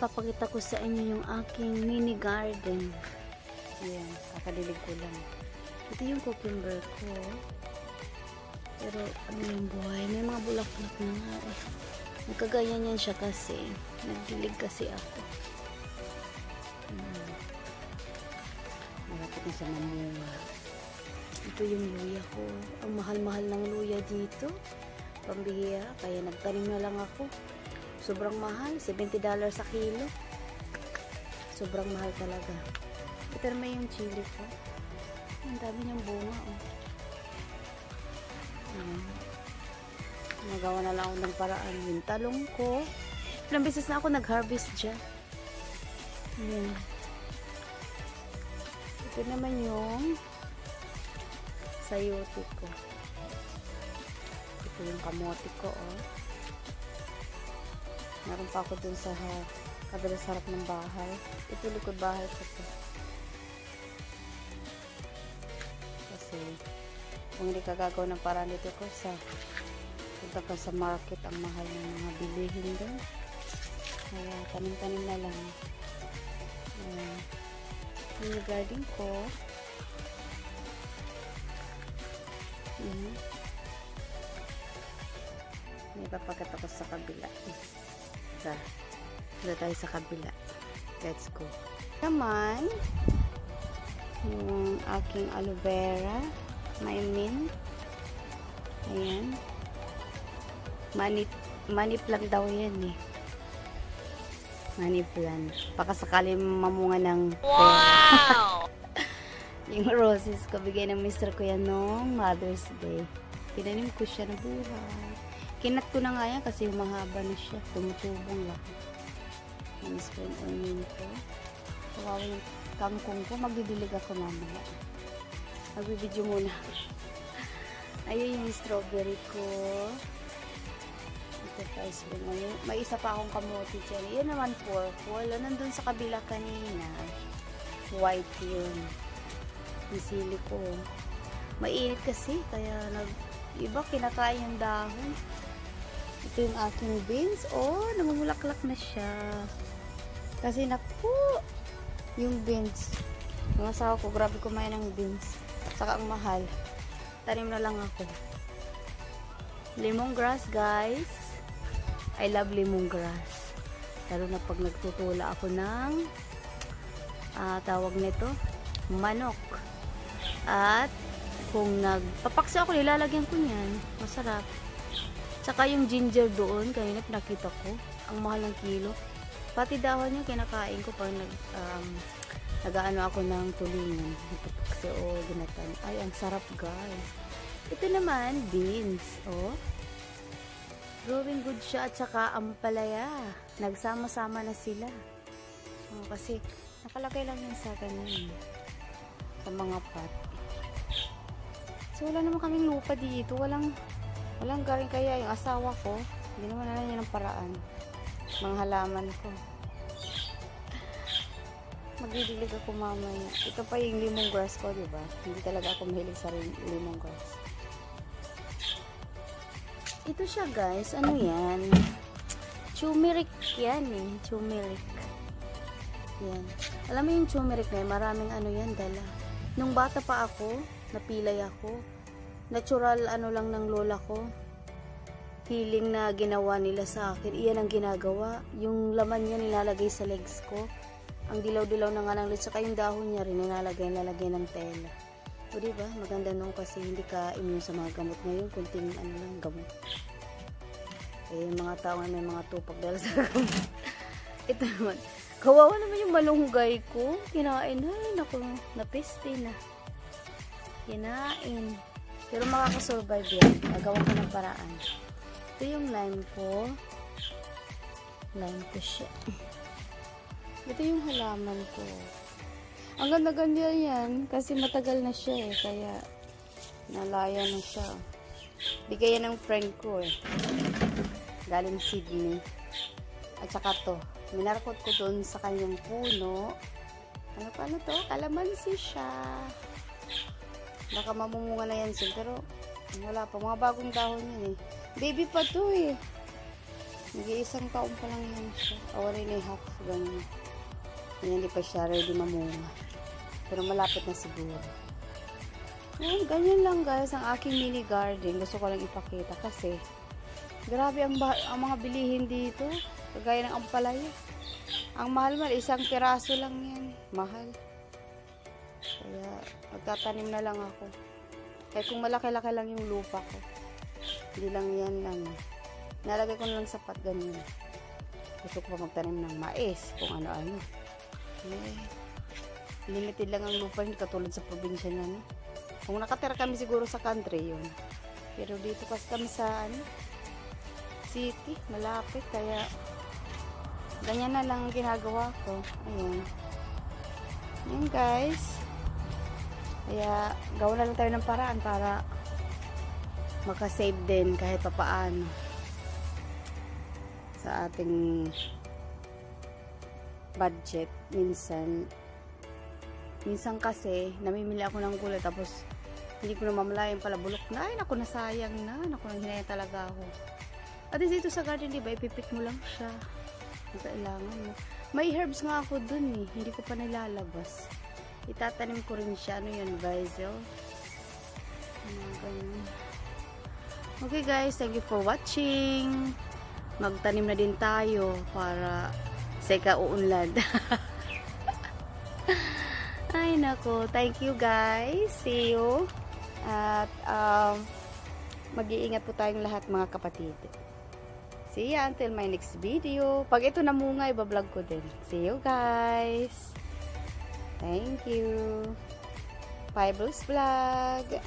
ipapakita ko sa inyo yung aking mini garden. Ayan, kakadilig ko lang. Ito yung cucumber ko. Pero ano yung buhay? May mga bulaklak na nga eh. Nagkaganyan yan siya kasi. Nagdilig kasi ako. Malapit na siya mamunga. Ito yung luya ko. Ang mahal-mahal ng luya dito. Pambihira. Kaya nagtanim na lang ako. Sobrang mahal. $70 sa kilo. Sobrang mahal talaga. Ito naman yung chili ko. Ang dami niyang bunga. Oh. Nagawa na lang ako ng paraan. Yung talong ko. Ilang beses na ako nag-harvest dyan. Ayan. Ito naman yung sayote ko. Ito yung kamote ko. Oh. Meron pa ako dun sa kabilang sarap ng bahay. Ito likod bahay ko to. Kasi kung hindi ka gagawa ng paraan dito ko sa punta ka sa market, ang mahal ng mga bilihin doon. Kaya tanim-tanim na lang. Yung garden ko. May papagat ako sa kabila. Dito tayo sa kabila. Let's go. Naman, yung aking aloe vera, may mint. Ayan. Money plant daw yan eh. Money plant. Baka sakali mamunga ng wow! Yung roses ko, bigay ng mister ko yan noong Mother's Day. Tinanim ko siya na buhay. Kinat ko na nga yan kasi mahaba na siya. Tumutubong lang. Yung spring onion ko. Kawawa yung kangkong ko. Magdidilig ako mamaya. Magbibidyo muna. Ayun yung strawberry ko. Ito pa spring onion. May isa pa akong kamote dyan. Yan naman purple. Nandun sa kabila kanina. White yun. Yung sili ko. Mainit kasi. Kaya iba kinakain yung dahon. Ito yung aking beans. Oh, namumulaklak na siya. Kasi naku, yung beans. Yung asawa ko, grabe kumain ng beans. Saka ang mahal. Tanim na lang ako. Lemongrass, guys. I love lemongrass. Lalo na pag nagtutula ako ng tawag nito, manok. At kung nagpapaksa ako, nilalagyan ko niyan. Masarap. Tsaka yung ginger doon, kanina pinakita ko. Ang mahal ng kilo. Pati dahon niya kinakain ko pag nag-aano ako ng tulingan. Nagpapaksa o ginatan. Ay, ang sarap guys. Ito naman, beans. Oh. Growing good siya at saka ampalaya. Nagsama-sama na sila. Oh, kasi nakalagay lang yan sa ganyan. Sa mga pot. So, wala naman kaming lupa dito. Walang galing kaya yung asawa ko. Hindi naman na niya ng paraan. Mga halaman ko. Magdidilig ako mamaya. Ito pa yung lemongrass ko, diba? Hindi talaga ako mahilig sa lemongrass. Ito siya guys. Ano yan? Turmeric yan eh. Turmeric. Yan. Alam mo yung turmeric na yun, maraming ano yan dala. Nung bata pa ako, napilay ako. Natural ano lang ng lola ko. Healing na ginawa nila sa akin. Iyan ang ginagawa. Yung laman niya nilalagay sa legs ko. Ang dilaw-dilaw na nga ng legs. Saka yung dahon niya rin nilalagay ng tela. O diba? Maganda nung kasi hindi ka immune sa mga gamot ngayon. Kunting ano lang gamot. Eh yung mga tao may mga tupak dahil sa gamot. Ito naman. Kawawa naman yung malunggay ko. Kinain. Ay naku. Napeste na. Kinain. Pero makakasurvive yan. Nagawa ko ng paraan. Ito yung lime ko. Lime ko siya. Ito yung halaman ko. Ang ganda-ganda yan. Kasi matagal na siya eh. Kaya nalaya na siya. Bigay yan ng friend ko eh. Galing Sydney. At saka to. Minarkot ko doon sa kanyang puno. Ano to? Kalamansi siya. Baka mamumunga na yan sin. Pero wala pa. Mga bagong dahon yun eh. Baby pa to eh. Nag-iisang taon pa lang yan siya. O, 1.5 ganyan. Hindi pa siya ready mamunga. Pero malapit na siguro. Ayan, ganyan lang guys ang aking mini garden. Gusto ko lang ipakita kasi grabe ang mga bilihin dito. Kagaya ng ampalaya. Ang mahal-mahal, isang piraso lang yan. Mahal. Kaya magtatanim na lang ako. Kaya kung malaki-laki lang yung lupa ko. Hindi lang yan lang. Nalagay ko na lang sapat ganyan. Gusto ko pa magtanim ng mais. Kung ano-ano. Limited lang ang lupa, hindi katulad sa probinsya na, no? Kung nakatira kami siguro sa country yun, pero dito kasi kami sa city, malapit, kaya ganyan na lang ang ginagawa ko. Ayan guys, kaya gawa na lang tayo ng paraan para makasave din kahit papaano sa ating budget. Minsan kasi namimili ako ng gulay tapos hindi ko na mamalayan pala bulok na. Ay naku, nasayang na. Naku, hinaya talaga ako. At dito sa garden, diba, ipipik mo lang siya kung kailangan mo. May herbs nga ako dun eh, hindi ko pa nilalabas. Itatanim ko rin siya. Ano yan, basil? Ganun. Okay guys, thank you for watching. Magtanim na din tayo para sa ikauunlad. Ay nako, thank you guys. See you. At mag-iingat po tayong lahat mga kapatid. See ya until my next video. Pag ito namunga, ibablog ko din. See you guys. Thank you. Bye Bruce Vlog.